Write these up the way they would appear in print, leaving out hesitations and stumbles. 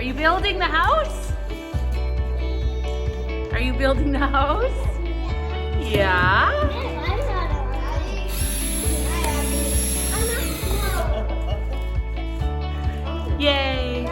Are you building the house? Are you building the house? Yeah? Yay!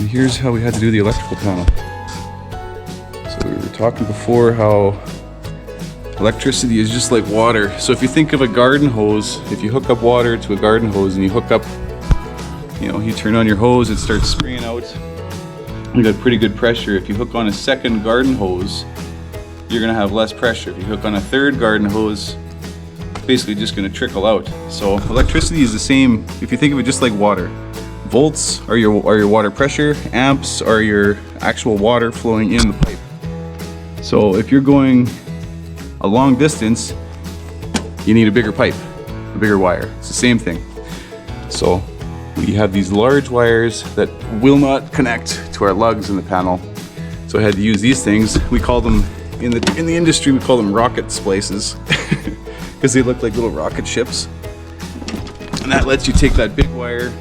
Here's how we had to do the electrical panel. So we were talking before how electricity is just like water. So if you think of a garden hose, if you hook up water to a garden hose and you hook up, you turn on your hose, it starts spraying out. You got pretty good pressure. If you hook on a second garden hose, you're gonna have less pressure. If you hook on a third garden hose, it's basically just gonna trickle out. So electricity is the same if you think of it just like water. Volts are your water pressure, amps are your actual water flowing in the pipe. So if you're going a long distance, you need a bigger pipe, a bigger wire. It's the same thing. So we have these large wires that will not connect to our lugs in the panel. So I had to use these things. We call them, in the industry, we call them rocket splices because they look like little rocket ships. And that lets you take that big wire,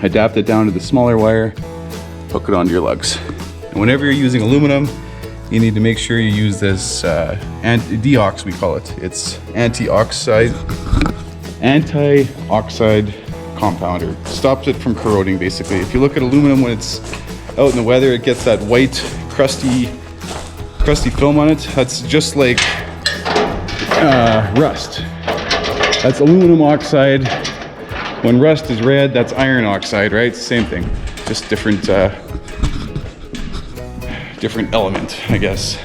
adapt it down to the smaller wire, hook it onto your lugs. And whenever you're using aluminum, you need to make sure you use this deox, we call it. It's anti-oxide compounder. Stops it from corroding, basically. If you look at aluminum when it's out in the weather, it gets that white, crusty film on it. That's just like rust. That's aluminum oxide. When rust is red, that's iron oxide, right? It's the same thing, just different element, I guess.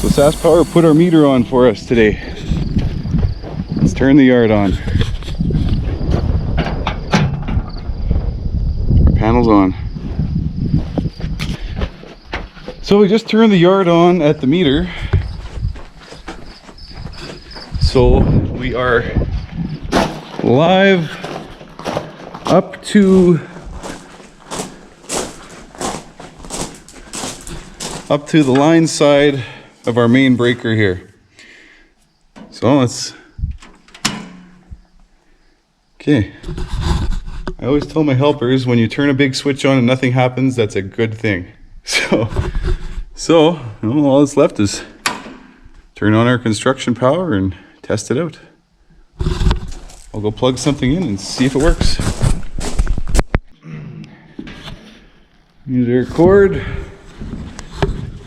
So SaskPower put our meter on for us today. Let's turn the yard on. Our panel's on. So we just turned the yard on at the meter. So we are live up to the line side of our main breaker here. So let's, okay. I always tell my helpers, when you turn a big switch on and nothing happens, that's a good thing. So all that's left is turn on our construction power and test it out. I'll go plug something in and see if it works. Use our cord.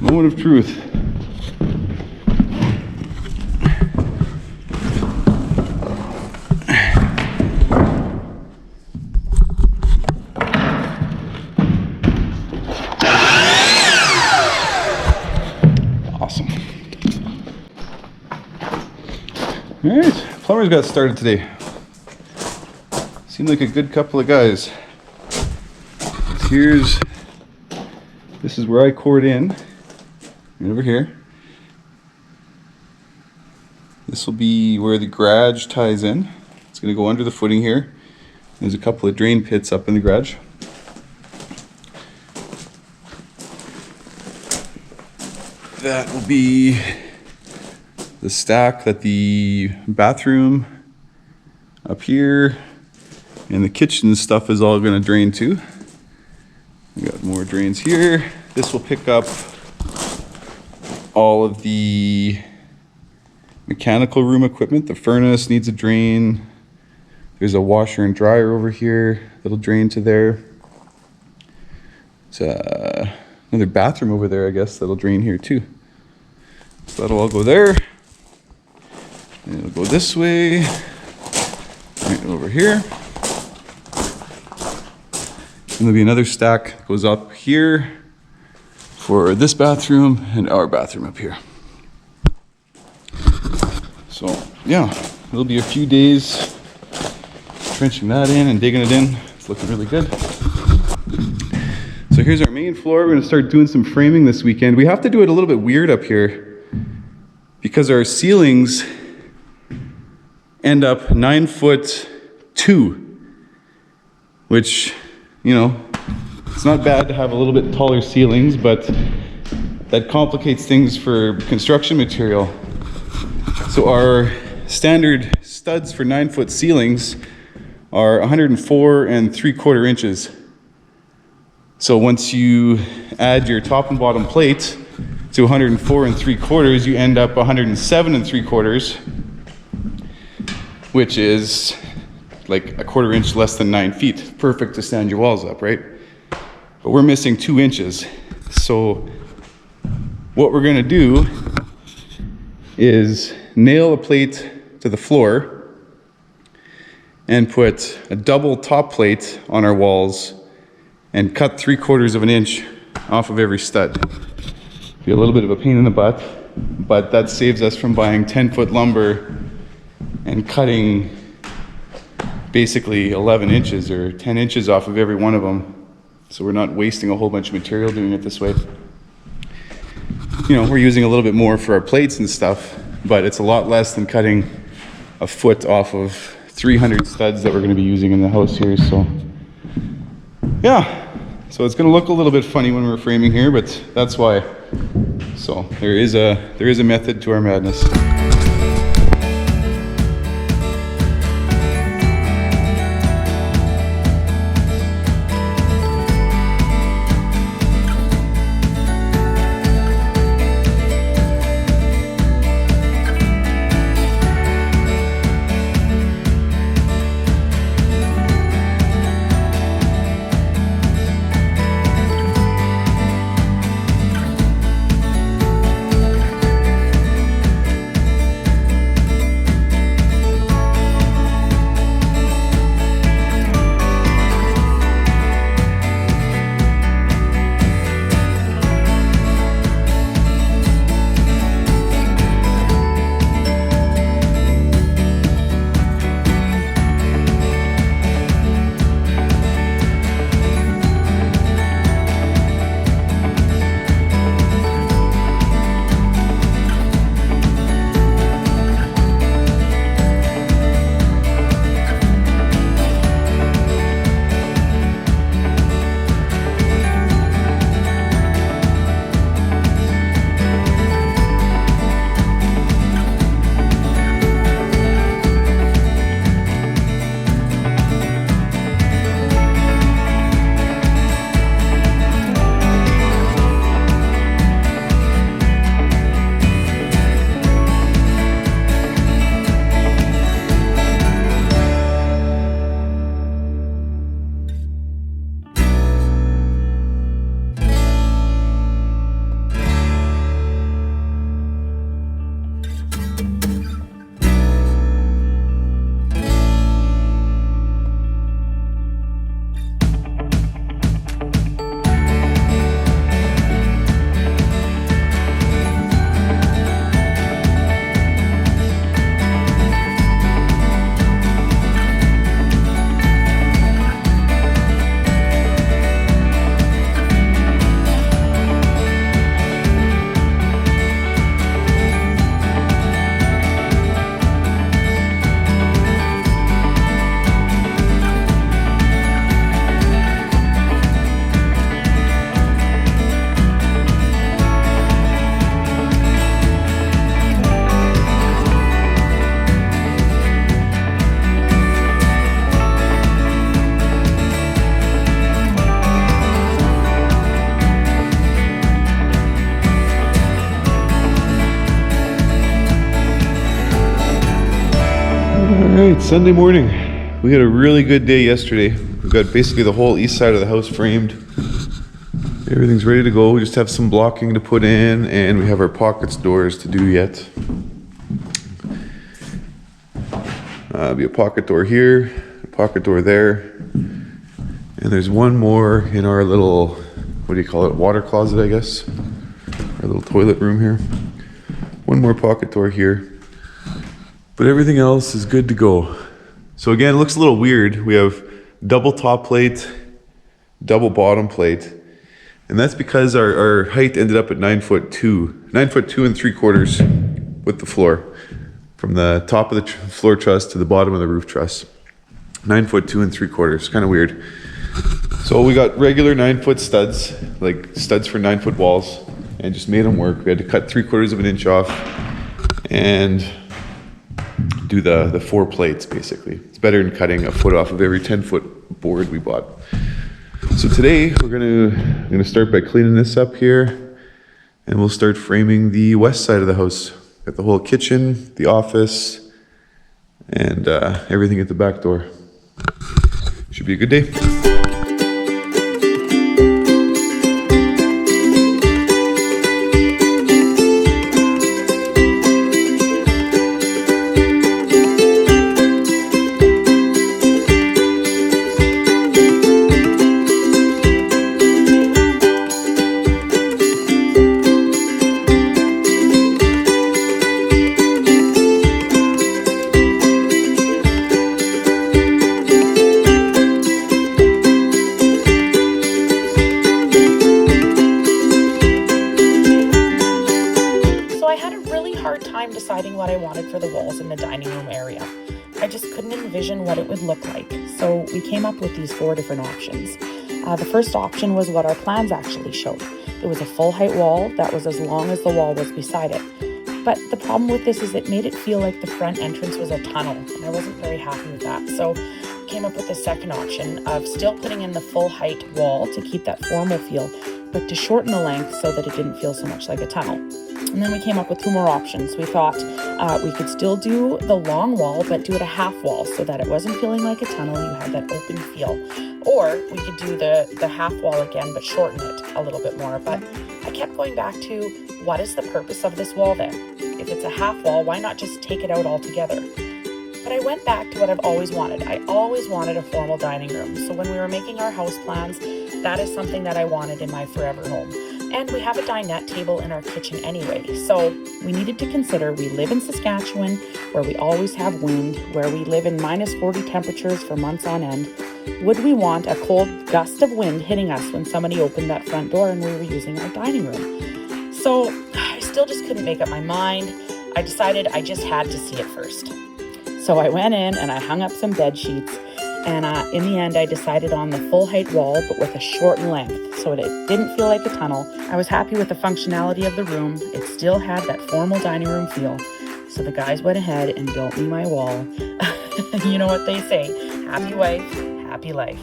Moment of truth. Awesome. All right, plumbers got started today. Seemed like a good couple of guys. This is where I cord in. Right over here. This will be where the garage ties in. It's going to go under the footing here. There's a couple of drain pits up in the garage. That will be the stack that the bathroom up here and the kitchen stuff is all going to drain to. We got more drains here. This will pick up all of the mechanical room equipment. The furnace needs a drain. There's a washer and dryer over here that'll drain to there. There's another bathroom over there, I guess, that'll drain here too. So that'll all go there. And it'll go this way, right over here. And there'll be another stack that goes up here for this bathroom and our bathroom up here. So yeah, it'll be a few days trenching that in and digging it in. It's looking really good. So here's our main floor. We're gonna start doing some framing this weekend. We have to do it a little bit weird up here because our ceilings end up 9'2", which, you know, it's not bad to have a little bit taller ceilings, but that complicates things for construction material. So our standard studs for 9-foot ceilings are 104 3/4 inches. So once you add your top and bottom plate to 104 3/4, you end up 107 3/4, which is like a 1/4 inch less than 9 feet. Perfect to stand your walls up, right? But we're missing 2 inches. So what we're gonna do is nail a plate to the floor and put a double top plate on our walls and cut 3/4 of an inch off of every stud. Be a little bit of a pain in the butt, but that saves us from buying 10-foot lumber and cutting basically 11 inches or 10 inches off of every one of them. So we're not wasting a whole bunch of material doing it this way. You know, we're using a little bit more for our plates and stuff, but it's a lot less than cutting a foot off of 300 studs that we're gonna be using in the house here, so. Yeah, so it's gonna look a little bit funny when we're framing here, but that's why. So there is a method to our madness. Alright, Sunday morning. We had a really good day yesterday. We've got basically the whole east side of the house framed. Everything's ready to go. We just have some blocking to put in, and we have our pockets doors to do yet. Be a pocket door here, a pocket door there, and there's one more in our little, what do you call it, water closet, I guess. Our little toilet room here. One more pocket door here. But everything else is good to go. So again, it looks a little weird. We have double top plate, double bottom plate. And that's because our height ended up at 9'2", 9'2¾" with the floor. From the top of the floor truss to the bottom of the roof truss. 9'2¾", kind of weird. So we got regular 9-foot studs, like studs for 9-foot walls, and just made them work. We had to cut 3/4 of an inch off and do the 4 plates basically. It's better than cutting a foot off of every 10-foot board we bought. So today we're gonna start by cleaning this up here, and we'll start framing the west side of the house. Got the whole kitchen, the office, and everything at the back door. Should be a good day. Deciding what I wanted for the walls in the dining room area. I just couldn't envision what it would look like, so we came up with these 4 different options. The first option was what our plans actually showed. It was a full height wall that was as long as the wall was beside it. But the problem with this is it made it feel like the front entrance was a tunnel, and I wasn't very happy with that. So came up with the second option of still putting in the full height wall to keep that formal feel, but to shorten the length so that it didn't feel so much like a tunnel. And then we came up with 2 more options. We thought we could still do the long wall, but do it a half wall so that it wasn't feeling like a tunnel. You had that open feel. Or we could do the half wall again, but shorten it a little bit more. But I kept going back to, what is the purpose of this wall then? If it's a half wall, why not just take it out altogether? But I went back to what I've always wanted. I always wanted a formal dining room. So when we were making our house plans, that is something that I wanted in my forever home. And we have a dinette table in our kitchen anyway. So we needed to consider, we live in Saskatchewan, where we always have wind, where we live in -40 temperatures for months on end. Would we want a cold gust of wind hitting us when somebody opened that front door and we were using our dining room? So I still just couldn't make up my mind. I decided I just had to see it first. So I went in and I hung up some bed sheets, and in the end I decided on the full height wall, but with a shortened length, so it didn't feel like a tunnel. I was happy with the functionality of the room. It still had that formal dining room feel. So the guys went ahead and built me my wall. You know what they say, happy wife, happy life.